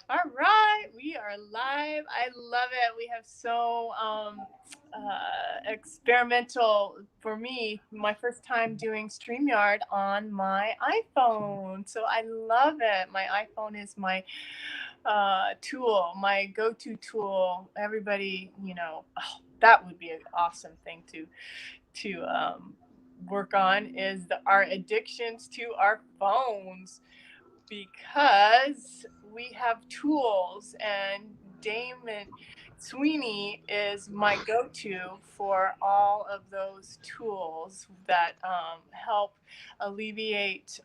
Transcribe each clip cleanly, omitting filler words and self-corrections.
All right, we are live. I love it. We have so experimental for me. My first time doing StreamYard on my iPhone, so I love it. My iPhone is my tool, my go-to tool. Everybody, that would be an awesome thing to work on is our addictions to our phones because we have tools and Damon Sweeney is my go-to for all of those tools that help alleviate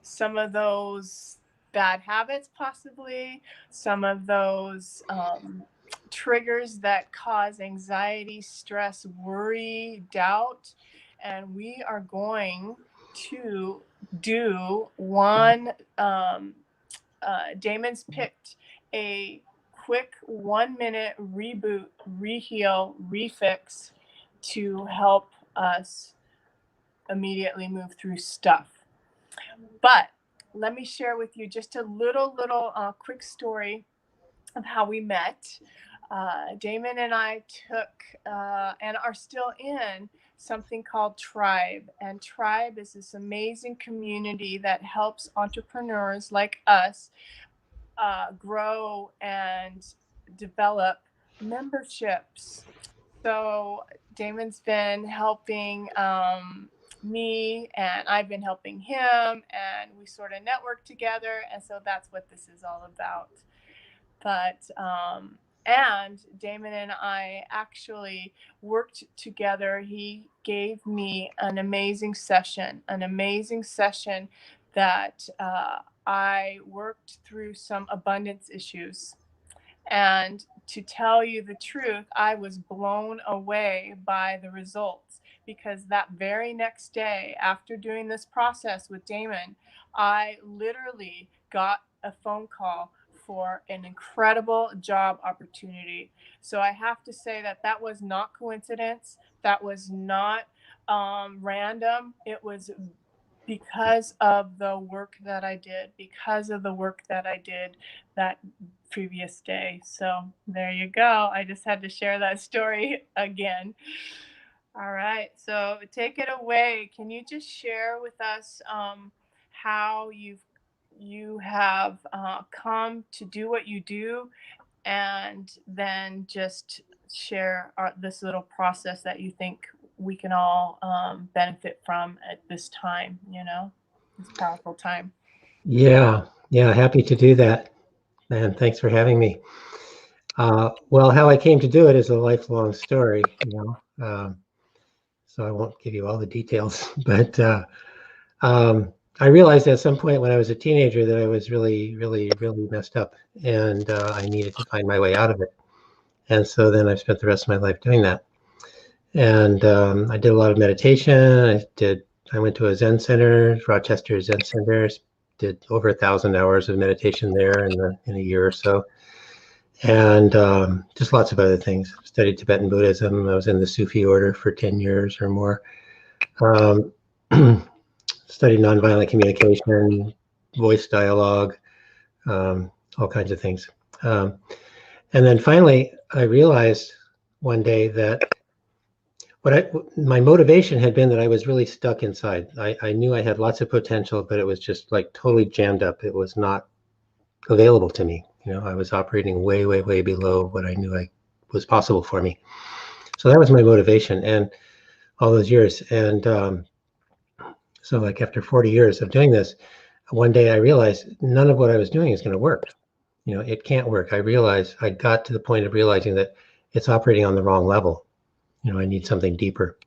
some of those bad habits, possibly some of those triggers that cause anxiety, stress, worry, doubt, and we are going to do one. Damon's picked a quick 1 minute reboot, reheal, refix to help us immediately move through stuff. But let me share with you just a little quick story of how we met. Damon and I took and are still in something called Tribe. And Tribe is this amazing community that helps entrepreneurs like us grow and develop memberships. So Damon's been helping me, and I've been helping him, and we sort of network together. And so that's what this is all about. But and Damon and I actually worked together. He gave me an amazing session that I worked through some abundance issues. And to tell you the truth, I was blown away by the results because that very next day, after doing this process with Damon, I literally got a phone call for an incredible job opportunity. So I have to say that that was not coincidence. That was not random. It was because of the work that I did, because of the work that I did that previous day. So there you go. I just had to share that story again. All right. So take it away. Can you just share with us how you have come to do what you do, and then just share this little process that you think we can all benefit from at this time, this powerful time. Yeah, yeah, happy to do that. And thanks for having me. Well, how I came to do it is a lifelong story. So I won't give you all the details, but I realized at some point when I was a teenager that I was really messed up, and I needed to find my way out of it. And so then I've spent the rest of my life doing that. And I did a lot of meditation. I went to a Zen center, Rochester Zen Center, did over 1,000 hours of meditation there in a year or so, and just lots of other things. Studied Tibetan Buddhism. I was in the Sufi order for 10 years or more. Um, Studied nonviolent communication, voice dialogue, all kinds of things. Um, and then finally, I realized one day that my motivation had been that I was really stuck inside. I knew I had lots of potential, but it was just like totally jammed up. It was not available to me. I was operating way below what I knew I was possible for me. So that was my motivation, and all those years. And so, like after 40 years of doing this, one day I realized none of what I was doing is going to work. It can't work. I got to the point of realizing that it's operating on the wrong level. I need something deeper.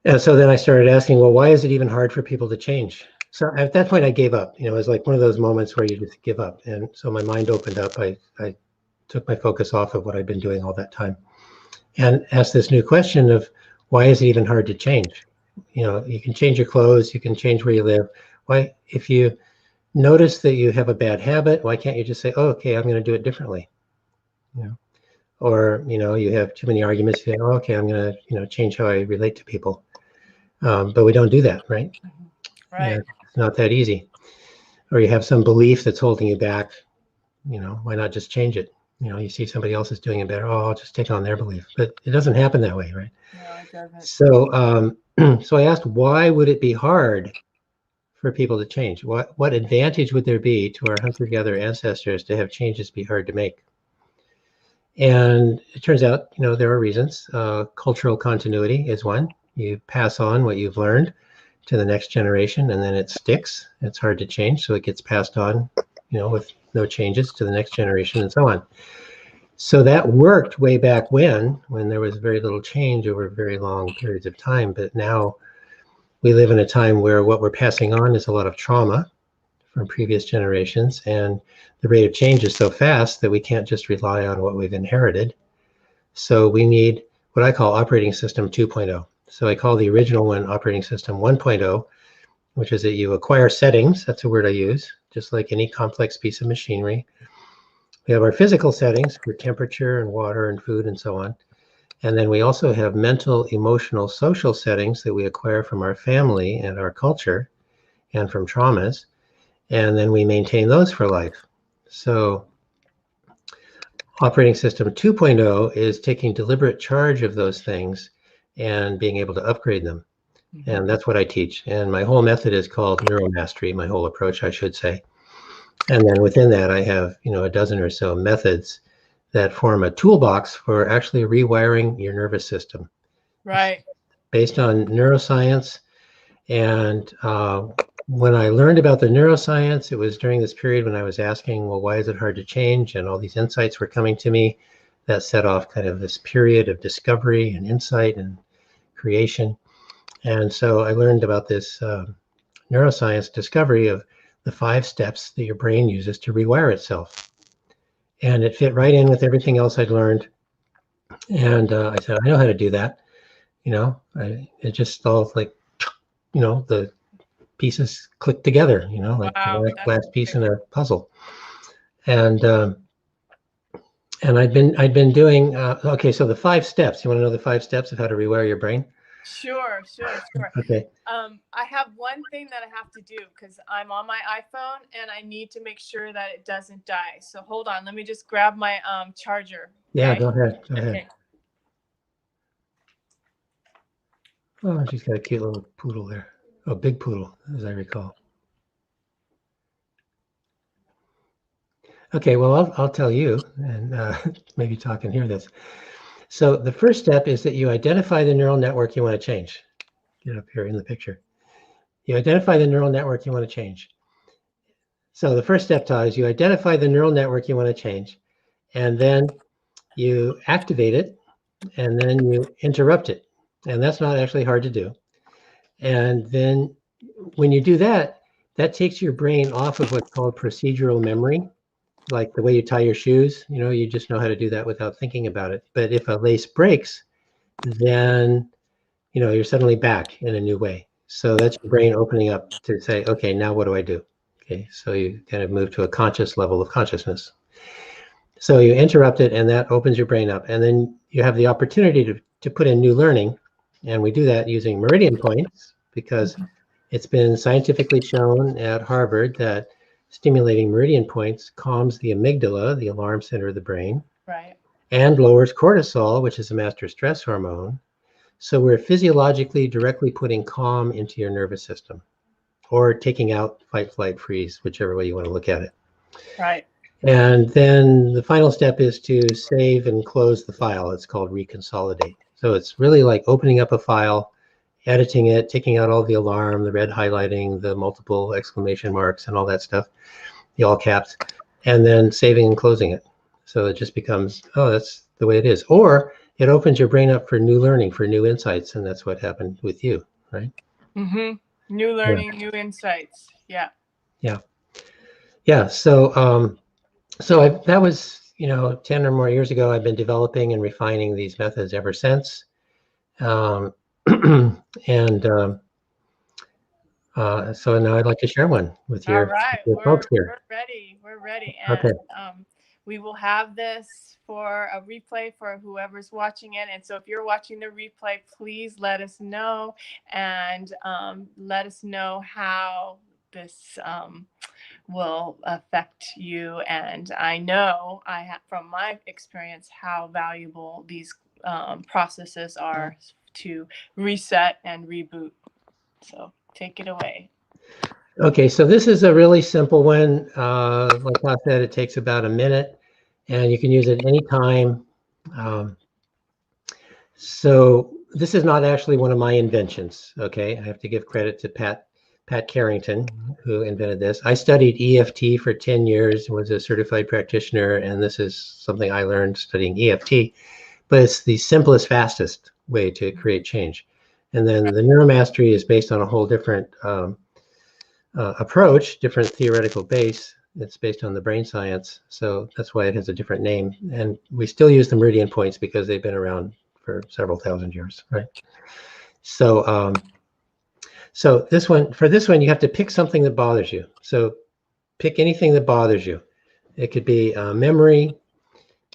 And so then I started asking, well, why is it even hard for people to change? So at that point, I gave up. It was like one of those moments where you just give up. And so my mind opened up. I took my focus off of what I'd been doing all that time and asked this new question of why is it even hard to change? You can change your clothes, you can change where you live. Why, if you notice that you have a bad habit, why can't you just say, oh, okay, I'm going to do it differently? Or, you have too many arguments, you say, oh, okay, I'm going to, change how I relate to people. But we don't do that, right? Right. It's not that easy. or you have some belief that's holding you back, why not just change it? You see somebody else is doing it better. Oh, I'll just take on their belief. But it doesn't happen that way, right? No, it doesn't. So, so I asked, why would it be hard for people to change? What advantage would there be to our hunter-gatherer ancestors to have changes be hard to make? And it turns out, there are reasons. Cultural continuity is one. You pass on what you've learned to the next generation, and then it sticks. It's hard to change, so it gets passed on, with no changes to the next generation, and so on. So that worked way back when there was very little change over very long periods of time. But now we live in a time where what we're passing on is a lot of trauma from previous generations, and the rate of change is so fast that we can't just rely on what we've inherited. So we need what I call operating system 2.0. So I call the original one operating system 1.0, which is that you acquire settings. That's a word I use, just like any complex piece of machinery. We have our physical settings for temperature and water and food and so on. And then we also have mental, emotional, social settings that we acquire from our family and our culture and from traumas. And then we maintain those for life. So operating system 2.0 is taking deliberate charge of those things and being able to upgrade them. And that's what I teach. And my whole method is called NeuroMastery, my whole approach, I should say. And then within that, I have, a dozen or so methods that form a toolbox for actually rewiring your nervous system. Right. Based on neuroscience. And when I learned about the neuroscience, it was during this period when I was asking, well, why is it hard to change? And all these insights were coming to me that set off kind of this period of discovery and insight and creation. And so I learned about this neuroscience discovery of the 5 steps that your brain uses to rewire itself. And it fit right in with everything else I'd learned. And I said, I know how to do that. It just all like, the pieces click together, like the last piece in a puzzle. And I'd been doing, okay, so the 5 steps, you want to know the 5 steps of how to rewire your brain? Sure. Okay. I have one thing that I have to do because I'm on my iPhone and I need to make sure that it doesn't die. So hold on, let me just grab my charger. Yeah, okay? go ahead. Okay. Oh, she's got a cute little poodle there. Oh, big poodle, as I recall. Okay, well, I'll tell you, and maybe Todd can hear this. So the first step is that you identify the neural network you want to change. Get up here in the picture. You identify the neural network you want to change. So the first step, Todd, is you identify the neural network you want to change, and then you activate it, and then you interrupt it. And that's not actually hard to do. And then when you do that, that takes your brain off of what's called procedural memory, like the way you tie your shoes. You just know how to do that without thinking about it. But if a lace breaks, then you're suddenly back in a new way. So that's your brain opening up to say, okay, now what do I do? Okay, so you kind of move to a conscious level of consciousness. So you interrupt it, and that opens your brain up. And then you have the opportunity to put in new learning. And we do that using Meridian points, because it's been scientifically shown at Harvard that stimulating Meridian points calms the amygdala, the alarm center of the brain, Right. and lowers cortisol, which is a master stress hormone. So we're physiologically directly putting calm into your nervous system, or taking out fight, flight, freeze, whichever way you want to look at it. Right. And then the final step is to save and close the file. It's called reconsolidate. So it's really like opening up a file, editing it, taking out all the alarm, the red highlighting, the multiple exclamation marks, and all that stuff, the all caps, and then saving and closing it. So it just becomes, oh, that's the way it is. Or it opens your brain up for new learning, for new insights, and that's what happened with you, right? Mm-hmm. New learning, new insights. Yeah. So that was, 10 or more years ago. I've been developing and refining these methods ever since. So now I'd like to share one with your folks here. We're ready. And okay. We will have this for a replay for whoever's watching it. And so if you're watching the replay, please let us know, and let us know how this will affect you. And I know from my experience how valuable these processes are to reset and reboot. So take it away. Okay, so this is a really simple one. Like I said, it takes about a minute, and you can use it anytime. So this is not actually one of my inventions. Okay, I have to give credit to Pat Carrington, who invented this. I studied EFT for 10 years, was a certified practitioner, and this is something I learned studying EFT. But it's the simplest, fastest way to create change. And then the NeuroMastery is based on a whole different approach, different theoretical base. It's based on the brain science, so that's why it has a different name. And we still use the Meridian points because they've been around for several thousand years, right? So, so for this one, you have to pick something that bothers you. So pick anything that bothers you. It could be memory.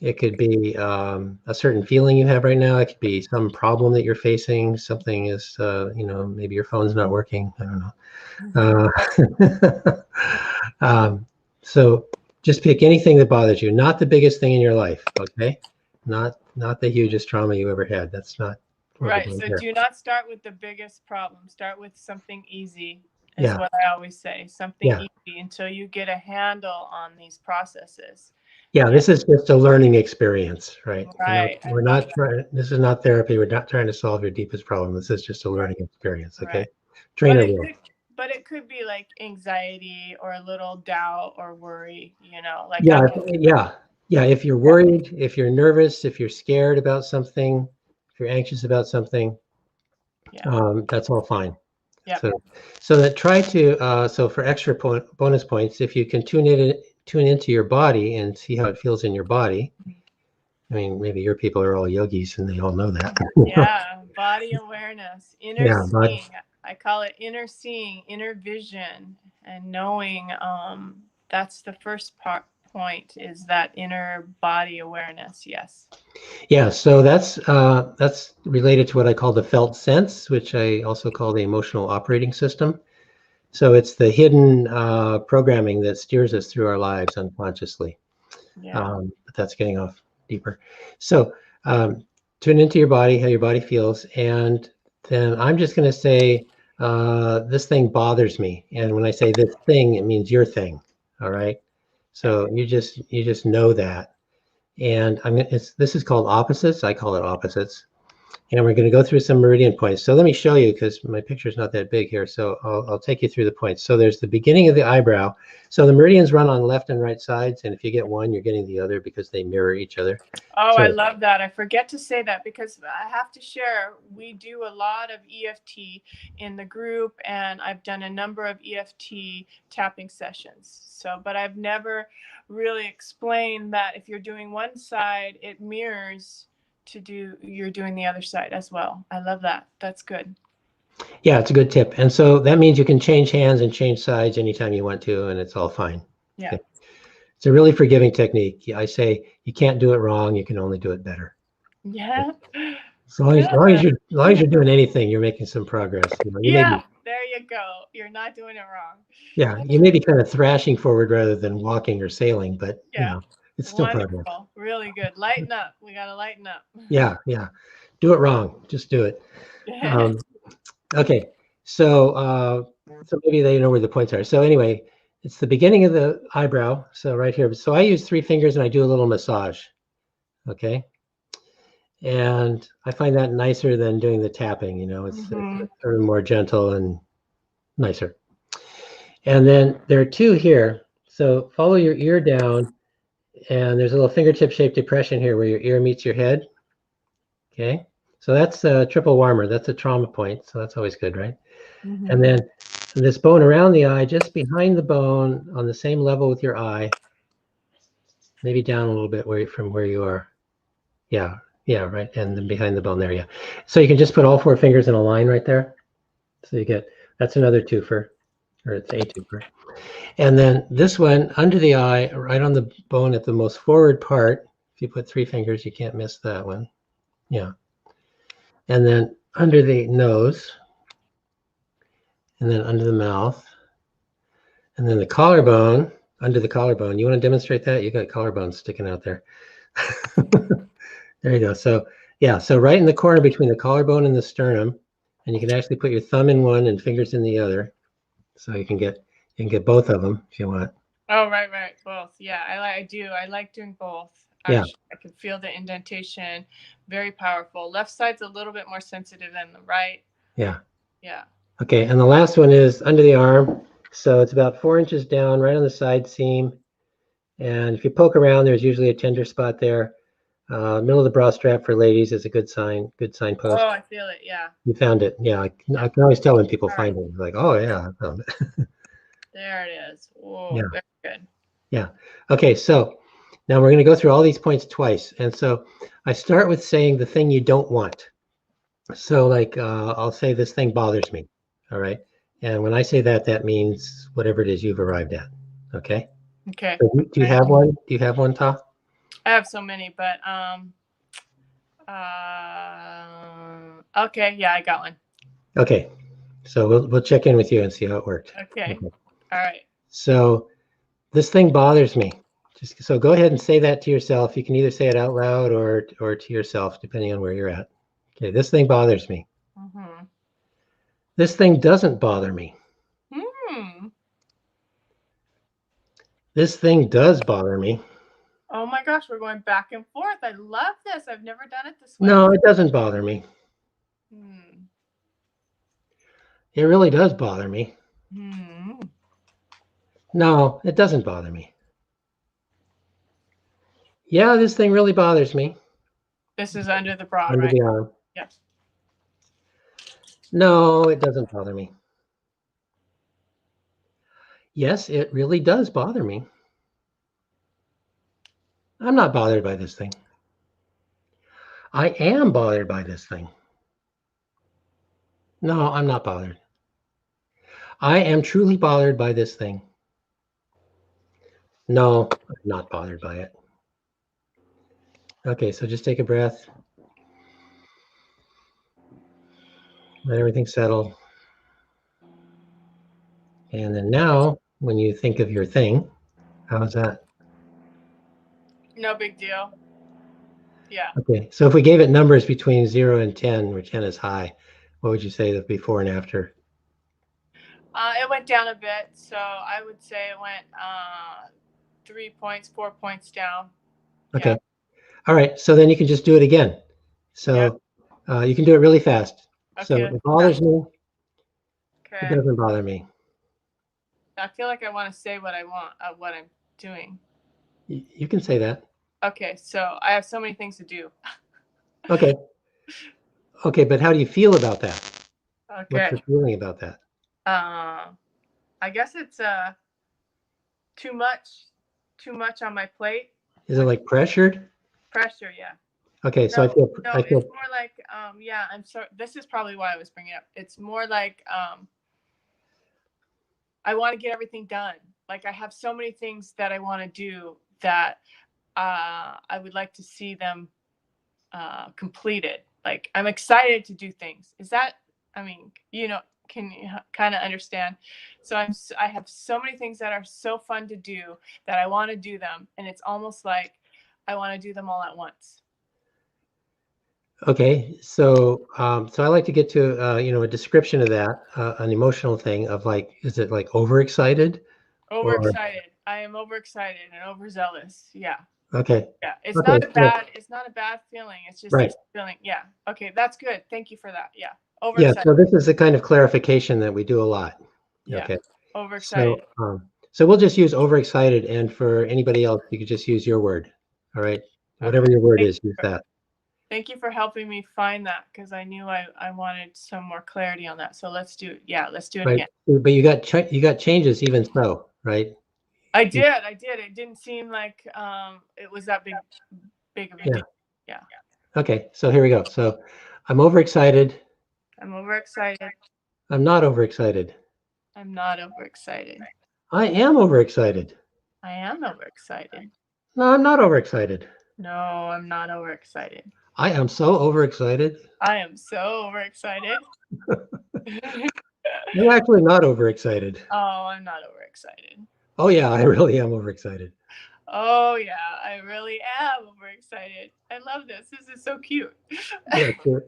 It could be a certain feeling you have right now. It could be some problem that you're facing. Something is, maybe your phone's not working. I don't know. So just pick anything that bothers you, not the biggest thing in your life, okay? Not the hugest trauma you ever had. That's not right. So do not start with the biggest problem. Start with something easy, is what I always say. Something easy until you get a handle on these processes. Yeah, this is just a learning experience, right? Right. We're not trying. This is not therapy. We're not trying to solve your deepest problem. This is just a learning experience, okay? Right. Trainer But it could be like anxiety or a little doubt or worry, like yeah. If you're worried, if you're nervous, if you're scared about something, if you're anxious about something, that's all fine. Yeah. So that try to so for extra bonus points, if you can tune into your body and see how it feels in your body. I mean, maybe your people are all yogis and they all know that. Yeah, body awareness, inner seeing. I call it inner seeing, inner vision, and knowing. That's the first point, is that inner body awareness. Yes. Yeah, so that's related to what I call the felt sense, which I also call the emotional operating system. So it's the hidden programming that steers us through our lives unconsciously. Yeah. But that's getting off deeper. So tune into your body, how your body feels, and then I'm just going to say, this thing bothers me. And when I say this thing, it means your thing. All right. So you just know that. And this is called opposites. I call it opposites. And we're going to go through some meridian points. So let me show you, because my picture is not that big here. So I'll take you through the points. So there's the beginning of the eyebrow. So the meridians run on left and right sides. And if you get one, you're getting the other because they mirror each other. Oh, so I love that. I forget to say that because I have to share, we do a lot of EFT in the group, and I've done a number of EFT tapping sessions. So, but I've never really explained that if you're doing one side, it mirrors you're doing the other side as well. I love that. That's good. Yeah, it's a good tip. And so that means you can change hands and change sides anytime you want to, and it's all fine. Yeah. Okay. It's a really forgiving technique. I say you can't do it wrong. You can only do it better. Yeah. As long as you're doing anything, you're making some progress. There you go. You're not doing it wrong. Yeah, you may be kind of thrashing forward rather than walking or sailing, but it's still wonderful. progress. Really good. Lighten up. We got to lighten up. Yeah. Do it wrong. Just do it. Okay. So maybe they know where the points are. So anyway, it's the beginning of the eyebrow. So right here. So I use 3 fingers and I do a little massage. Okay. And I find that nicer than doing the tapping. It's sort of more gentle and nicer. And then there are 2 here. So follow your ear down, and there's a little fingertip shaped depression here where your ear meets your head. Okay. So that's a triple warmer. That's a trauma point. So that's always good, right? And then this bone around the eye, just behind the bone on the same level with your eye, maybe down a little bit from where you are. Yeah, right. And then behind the bone there, yeah. So you can just put all 4 fingers in a line right there. So that's another twofer, or it's a twofer. And then this one under the eye, right on the bone at the most forward part, if you put 3 fingers, you can't miss that one. Yeah. And then under the nose, and then under the mouth, And then the collarbone, under the collarbone. You want to demonstrate that? You got collarbone sticking out there. There you go. So yeah, so right in the corner between the collarbone and the sternum, and you can actually put your thumb in one and fingers in the other. So you can get both of them if you want. Oh, right, both. Yeah, I do. I like doing both. Yeah. Actually, I can feel the indentation, very powerful. Left side's a little bit more sensitive than the right. Yeah. Yeah. Okay, and the last one is under the arm. So it's about 4 inches down, right on the side seam. And if you poke around, there's usually a tender spot there. Middle of the bra strap for ladies is a good signpost. Oh, I feel it. Yeah. You found it. Yeah, I can always tell when people find it. Like, oh yeah, I found it. There it is. Oh, Yeah. very good. Yeah. Okay, so now we're going to go through all these points twice. And so I start with saying the thing you don't want. So like I'll say this thing bothers me. All right. And when I say that, that means whatever it is you've arrived at. Okay. Okay. So do you have one? Do you have one, Ta? I have so many, but okay, yeah, I got one. Okay. So we'll check in with you and see how it worked. Okay. All right. So this thing bothers me. So go ahead and say that to yourself. You can either say it out loud or to yourself, depending on where you're at. Okay, this thing bothers me. Mm-hmm. This thing doesn't bother me. This thing does bother me. Oh my gosh, we're going back and forth. I love this. I've never done it this way. No, it doesn't bother me. It really does bother me. No, it doesn't bother me. Yeah, this thing really bothers me. This is under the bra, under right? the arm. Yes. No, it doesn't bother me. Yes, it really does bother me. I'm not bothered by this thing. I am bothered by this thing. No, I'm not bothered. I am truly bothered by this thing. No, I'm not bothered by it. Okay, so just take a breath. Let everything settle. And then now, when you think of your thing, how's that? No big deal. Yeah. Okay, so if we gave it numbers between 0 and 10, where 10 is high, what would you say the before and after? It went down a bit, so I would say it went 3 points, 4 points down. Okay. Yeah. All right, so then you can just do it again. So you can do it really fast. Okay. So it bothers me. Okay. It doesn't bother me. I feel like I want to say what I want, what I'm doing. You can say that. Okay, so I have so many things to do. Okay. Okay, but how do you feel about that? Okay. What's your feeling about that? I guess it's too much on my plate. Is it like pressured? Pressure, yeah. Okay, so no, it's more like yeah, I'm sorry. This is probably why I was bringing it up. It's more like I want to get everything done. Like I have so many things that I want to do that I would like to see them completed. Like I'm excited to do things. Is that? I mean, can you kind of understand? So I have so many things that are so fun to do that I want to do them, and it's almost like I want to do them all at once. Okay, so so I like to get to a description of that, an emotional thing of like, is it like overexcited? Overexcited. I am overexcited and overzealous. Yeah. Okay. Yeah. It's not a bad feeling. It's just this feeling. Yeah. Okay, that's good. Thank you for that. Yeah. Overexcited. Yeah. So this is the kind of clarification that we do a lot. Yeah. Okay. Overexcited. So we'll just use overexcited, and for anybody else, you could just use your word. All right. Whatever your word is, use that. Thank you for helping me find that, because I knew I wanted some more clarity on that. So let's do it. Yeah, let's do it again. But you got changes even so, right? I did. It didn't seem like it was that big of a deal. Yeah. Okay, so here we go. So I'm overexcited. I'm overexcited. I'm not overexcited. I'm not overexcited. I am overexcited. I am overexcited. No, I'm not overexcited. No, I'm not overexcited. I am so overexcited. I am so overexcited. I'm actually not overexcited. Oh, I'm not overexcited. Oh yeah, I really am overexcited. Oh yeah, I really am overexcited. I love this. This is so cute. Yeah, sure.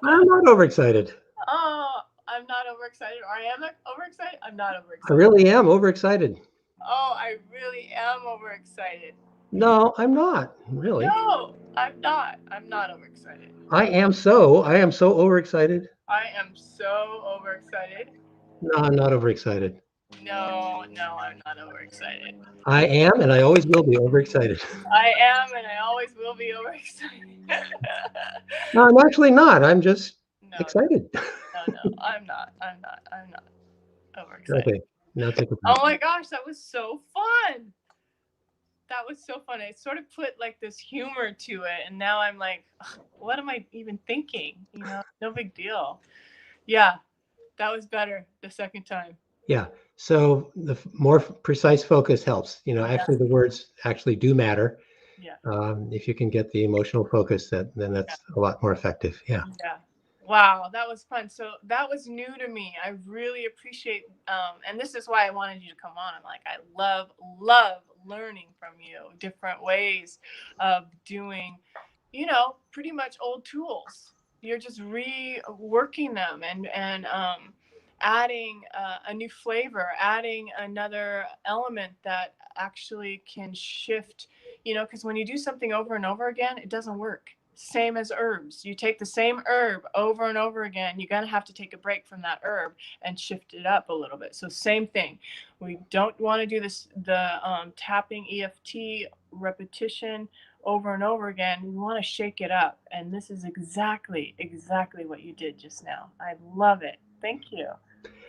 I'm not overexcited. Oh, I'm not overexcited. Or I am overexcited. I'm not I overexcited. really am overexcited. Oh, I really am overexcited. No, I'm not really. No, I'm not. I'm not overexcited. I am so overexcited. I am so overexcited. No, I'm not overexcited. No, no, I'm not overexcited. I am, and I always will be overexcited. I am, and I always will be overexcited. No, I'm actually not. I'm just No, excited. no, I'm not. I'm not overexcited. Okay, now take a breath. Oh my gosh, that was so fun. That was so fun. It sort of put like this humor to it, and now I'm like, what am I even thinking? You know, no big deal. Yeah, that was better the second time. Yeah. So the more precise focus helps. You know, actually the words actually do matter. Yeah. If you can get the emotional focus, then that's a lot more effective. Yeah. Yeah. Wow, that was fun. So that was new to me. I really appreciate, and this is why I wanted you to come on. I'm like, I love learning from you, different ways of doing, you know, pretty much old tools. You're just reworking them and adding a new flavor, adding another element that actually can shift. You know, because when you do something over and over again, it doesn't work. Same as herbs. You take the same herb over and over again, you're going to have to take a break from that herb and shift it up a little bit. So same thing. We don't want to do this, the tapping EFT repetition over and over again. We want to shake it up. And this is exactly what you did just now. I love it. Thank you.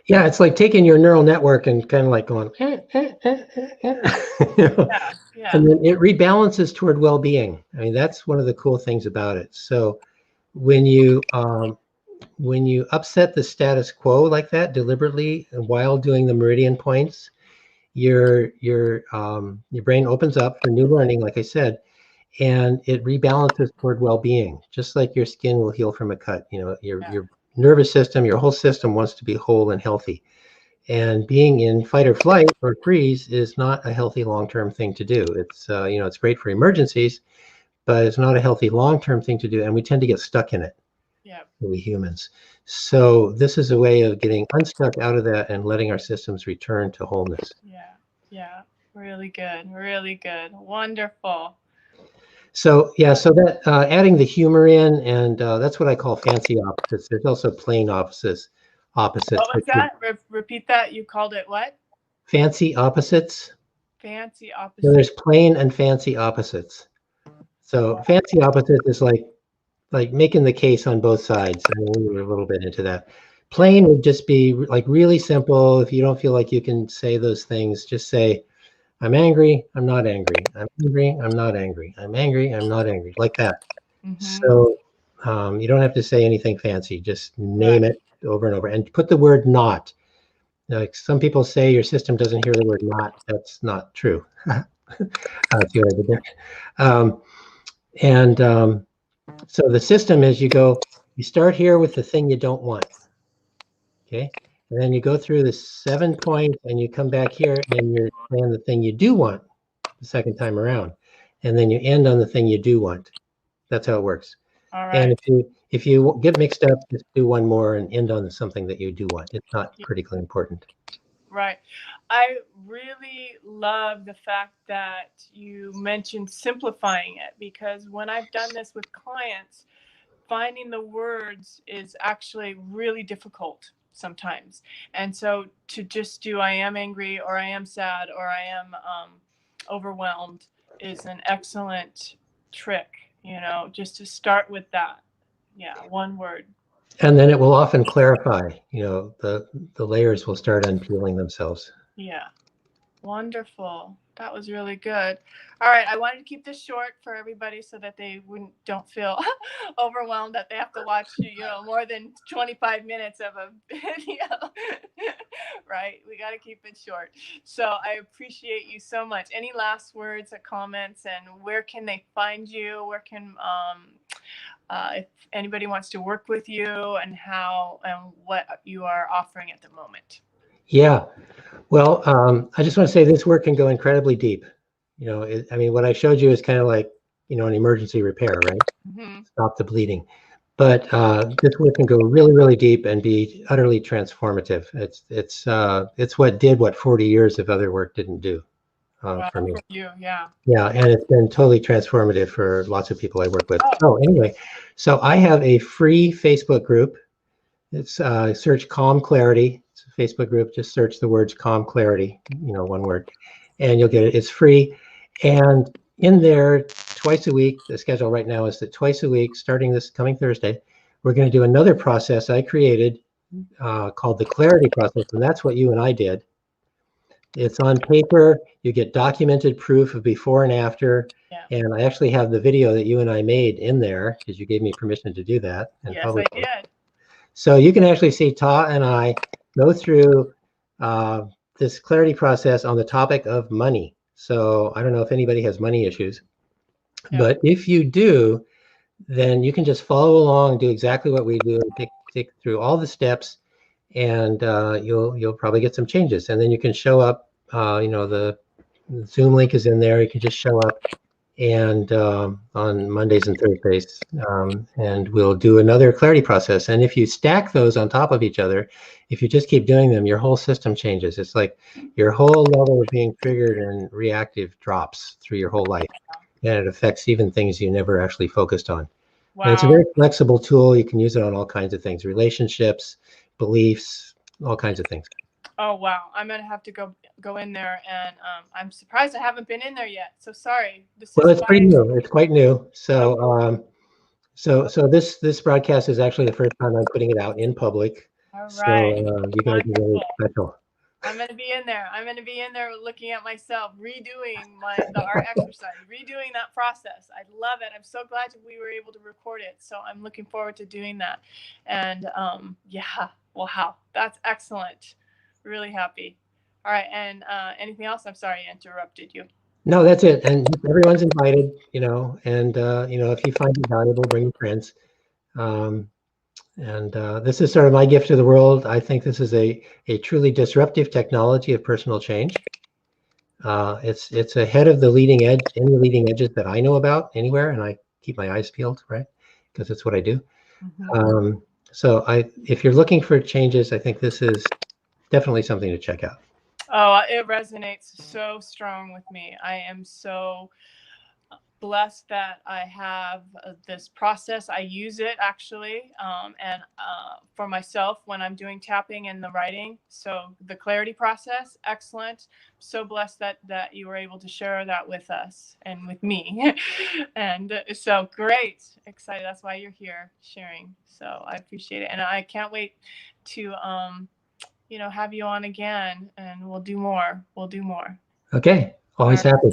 Yeah, it's like taking your neural network and kind of like going, you know? Yeah. And then it rebalances toward well-being. I mean, that's one of the cool things about it. So when you upset the status quo like that deliberately while doing the meridian points, your brain opens up for new learning, like I said, and it rebalances toward well-being, just like your skin will heal from a cut. You know, your nervous system, your whole system wants to be whole and healthy. And being in fight or flight or freeze is not a healthy long-term thing to do. It's you know, it's great for emergencies, but it's not a healthy long-term thing to do, and we tend to get stuck in it. Yeah. We humans. So this is a way of getting unstuck out of that and letting our systems return to wholeness. Yeah. Really good. Really good. Wonderful. So yeah, so that adding the humor in, and that's what I call fancy opposites. There's also plain opposites. What was that? Repeat that. You called it what? Fancy opposites. Fancy So opposite. there's plain and fancy opposites. So fancy opposites is like making the case on both sides. I mean, we were a little bit into that. Plain would just be like really simple. If you don't feel like you can say those things, just say, I'm angry, I'm not angry. I'm angry, I'm not angry. I'm angry, I'm not angry. Like that. So you don't have to say anything fancy. Just name it over and over. And put the word not. Like some people say your system doesn't hear the word not. That's not true. See what I did there? So the system is you start here with the thing you don't want. Okay. And then you go through the 7 points and you come back here and you're saying the thing you do want the second time around. And then you end on the thing you do want. That's how it works. All right. And if you get mixed up, just do one more and end on something that you do want. It's not critically important. Right. I really love the fact that you mentioned simplifying it, because when I've done this with clients, finding the words is actually really difficult sometimes. And so to just do I am angry, or I am sad, or I am overwhelmed is an excellent trick, you know, just to start with that. Yeah, one word. And then it will often clarify, you know, the layers will start unpeeling themselves. Yeah. Wonderful. That was really good. All right, I wanted to keep this short for everybody so that they don't feel overwhelmed that they have to watch, you know, more than 25 minutes of a video. Right? We got to keep it short. So I appreciate you so much. Any last words or comments, and where can they find you? Where can if anybody wants to work with you and how and what you are offering at the moment. Yeah. Well, I just want to say this work can go incredibly deep. You know, I mean, what I showed you is kind of like, you know, an emergency repair, right? Mm-hmm. Stop the bleeding. But this work can go really, really deep and be utterly transformative. It's what did what 40 years of other work didn't do for me. For you, yeah. Yeah, and it's been totally transformative for lots of people I work with. Oh. So anyway, so I have a free Facebook group. It's search Calm Clarity. It's a Facebook group. Just search the words Calm Clarity, you know, one word, and you'll get it. It's free. And in there, twice a week, the schedule right now is that twice a week, starting this coming Thursday, we're going to do another process I created called the Clarity process. And that's what you and I did. It's on paper. You get documented proof of before and after. Yeah. And I actually have the video that you and I made in there because you gave me permission to do that. And yes, I did. So you can actually see Ta and I go through this clarity process on the topic of money. So I don't know if anybody has money issues, but if you do, then you can just follow along, do exactly what we do, take through all the steps, and you'll probably get some changes. And then you can show up. You know, the Zoom link is in there. You can just show up, and on Mondays and Thursdays, and we'll do another clarity process. And if you stack those on top of each other, if you just keep doing them, your whole system changes. It's like your whole level of being triggered and reactive drops through your whole life, and it affects even things you never actually focused on. Wow. And it's a very flexible tool. You can use it on all kinds of things, relationships, beliefs, all kinds of things. Oh, wow. I'm going to have to go in there, and I'm surprised I haven't been in there yet. So sorry. Well, it's pretty new. It's quite new. So so this broadcast is actually the first time I'm putting it out in public. All right. So you guys are really special. I'm going to be in there. I'm going to be in there looking at myself, redoing our exercise, redoing that process. I love it. I'm so glad we were able to record it. So I'm looking forward to doing that. And yeah, wow, that's excellent. Really happy. All right. And anything else? I'm sorry I interrupted you. No, that's it. And everyone's invited, you know, and, you know, if you find it valuable, bring your friends. And this is sort of my gift to the world. I think this is a truly disruptive technology of personal change. It's ahead of the leading edge, any leading edges that I know about anywhere, and I keep my eyes peeled, right? Because it's what I do. Mm-hmm. So if you're looking for changes, I think this is definitely something to check out. Oh, it resonates so strong with me. I am so blessed that I have this process. I use it actually, and for myself when I'm doing tapping and the writing. So the clarity process, excellent. So blessed that you were able to share that with us and with me. And so great, excited. That's why you're here sharing. So I appreciate it, and I can't wait to you know, have you on again, and we'll do more. Okay, always happy.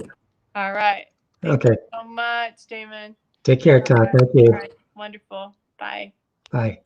All right. Thank you so much, Daimon. Take care, Todd. Thank you. All right. Wonderful. Bye. Bye.